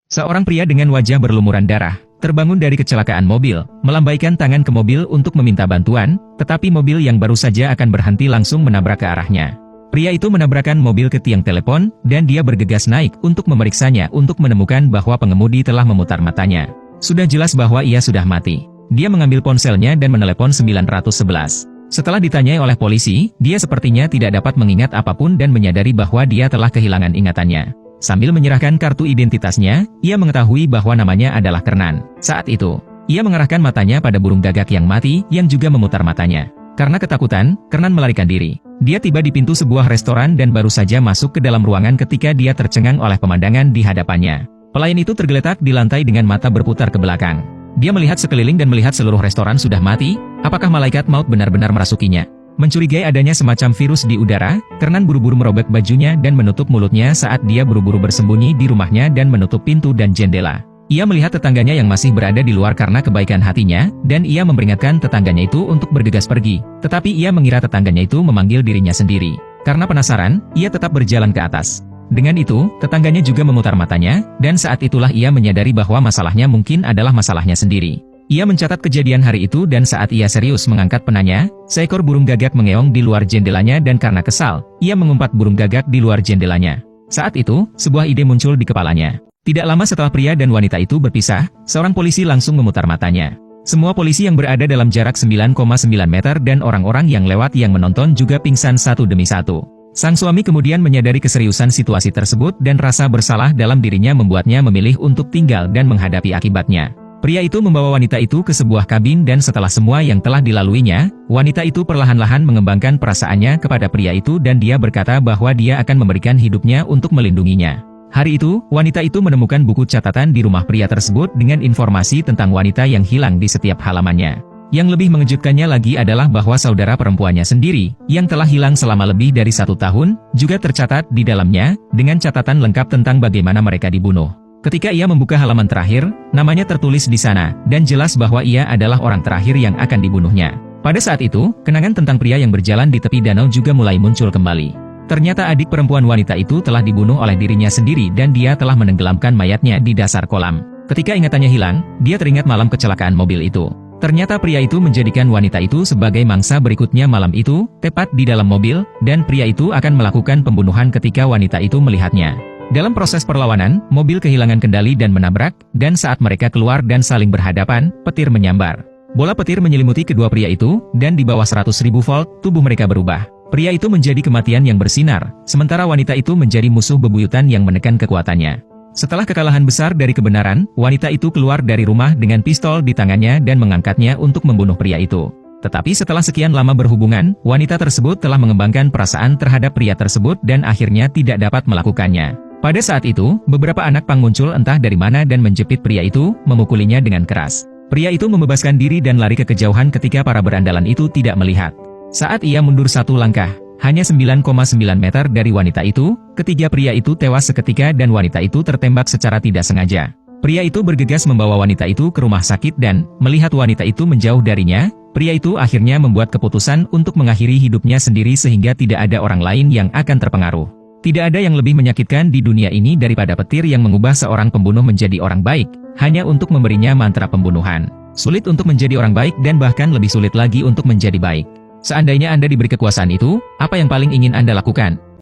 Seorang pria dengan wajah berlumuran darah, terbangun dari kecelakaan mobil, melambaikan tangan ke mobil untuk meminta bantuan, tetapi mobil yang baru saja akan berhenti langsung menabrak ke arahnya. Pria itu menabrakkan mobil ke tiang telepon, dan dia bergegas naik untuk memeriksanya untuk menemukan bahwa pengemudi telah memutar matanya. Sudah jelas bahwa ia sudah mati. Dia mengambil ponselnya dan menelepon 911. Setelah ditanyai oleh polisi, dia sepertinya tidak dapat mengingat apapun dan menyadari bahwa dia telah kehilangan ingatannya. Sambil menyerahkan kartu identitasnya, ia mengetahui bahwa namanya adalah Kernan. Saat itu, ia mengarahkan matanya pada burung gagak yang mati yang juga memutar matanya. Karena ketakutan, Kernan melarikan diri. Dia tiba di pintu sebuah restoran dan baru saja masuk ke dalam ruangan ketika dia tercengang oleh pemandangan di hadapannya. Pelayan itu tergeletak di lantai dengan mata berputar ke belakang. Dia melihat sekeliling dan melihat seluruh restoran sudah mati. Apakah malaikat maut benar-benar merasukinya? Mencurigai adanya semacam virus di udara, Kernan buru-buru merobek bajunya dan menutup mulutnya saat dia buru-buru bersembunyi di rumahnya dan menutup pintu dan jendela. Ia melihat tetangganya yang masih berada di luar karena kebaikan hatinya, dan ia memperingatkan tetangganya itu untuk bergegas pergi. Tetapi ia mengira tetangganya itu memanggil dirinya sendiri. Karena penasaran, ia tetap berjalan ke atas. Dengan itu, tetangganya juga memutar matanya, dan saat itulah ia menyadari bahwa masalahnya mungkin adalah masalahnya sendiri. Ia mencatat kejadian hari itu dan saat ia serius mengangkat penanya, seekor burung gagak mengeong di luar jendelanya dan karena kesal, ia mengumpat burung gagak di luar jendelanya. Saat itu, sebuah ide muncul di kepalanya. Tidak lama setelah pria dan wanita itu berpisah, seorang polisi langsung memutar matanya. Semua polisi yang berada dalam jarak 9,9 meter dan orang-orang yang lewat yang menonton juga pingsan satu demi satu. Sang suami kemudian menyadari keseriusan situasi tersebut dan rasa bersalah dalam dirinya membuatnya memilih untuk tinggal dan menghadapi akibatnya. Pria itu membawa wanita itu ke sebuah kabin dan setelah semua yang telah dilaluinya, wanita itu perlahan-lahan mengembangkan perasaannya kepada pria itu dan dia berkata bahwa dia akan memberikan hidupnya untuk melindunginya. Hari itu, wanita itu menemukan buku catatan di rumah pria tersebut dengan informasi tentang wanita yang hilang di setiap halamannya. Yang lebih mengejutkannya lagi adalah bahwa saudara perempuannya sendiri, yang telah hilang selama lebih dari 1 tahun, juga tercatat di dalamnya, dengan catatan lengkap tentang bagaimana mereka dibunuh. Ketika ia membuka halaman terakhir, namanya tertulis di sana, dan jelas bahwa ia adalah orang terakhir yang akan dibunuhnya. Pada saat itu, kenangan tentang pria yang berjalan di tepi danau juga mulai muncul kembali. Ternyata adik perempuan wanita itu telah dibunuh oleh dirinya sendiri dan dia telah menenggelamkan mayatnya di dasar kolam. Ketika ingatannya hilang, dia teringat malam kecelakaan mobil itu. Ternyata pria itu menjadikan wanita itu sebagai mangsa berikutnya malam itu, tepat di dalam mobil, dan pria itu akan melakukan pembunuhan ketika wanita itu melihatnya. Dalam proses perlawanan, mobil kehilangan kendali dan menabrak, dan saat mereka keluar dan saling berhadapan, petir menyambar. Bola petir menyelimuti kedua pria itu, dan di bawah 100.000 volt, tubuh mereka berubah. Pria itu menjadi kematian yang bersinar, sementara wanita itu menjadi musuh bebuyutan yang menekan kekuatannya. Setelah kekalahan besar dari kebenaran, wanita itu keluar dari rumah dengan pistol di tangannya dan mengangkatnya untuk membunuh pria itu. Tetapi setelah sekian lama berhubungan, wanita tersebut telah mengembangkan perasaan terhadap pria tersebut dan akhirnya tidak dapat melakukannya. Pada saat itu, beberapa anak pang muncul entah dari mana dan menjepit pria itu, memukulinya dengan keras. Pria itu membebaskan diri dan lari ke kejauhan ketika para berandalan itu tidak melihat. Saat ia mundur 1 langkah, hanya 9,9 meter dari wanita itu, ketiga pria itu tewas seketika dan wanita itu tertembak secara tidak sengaja. Pria itu bergegas membawa wanita itu ke rumah sakit dan, melihat wanita itu menjauh darinya, pria itu akhirnya membuat keputusan untuk mengakhiri hidupnya sendiri sehingga tidak ada orang lain yang akan terpengaruh. Tidak ada yang lebih menyakitkan di dunia ini daripada petir yang mengubah seorang pembunuh menjadi orang baik, hanya untuk memberinya mantra pembunuhan. Sulit untuk menjadi orang baik dan bahkan lebih sulit lagi untuk menjadi baik. Seandainya Anda diberi kekuasaan itu, apa yang paling ingin Anda lakukan?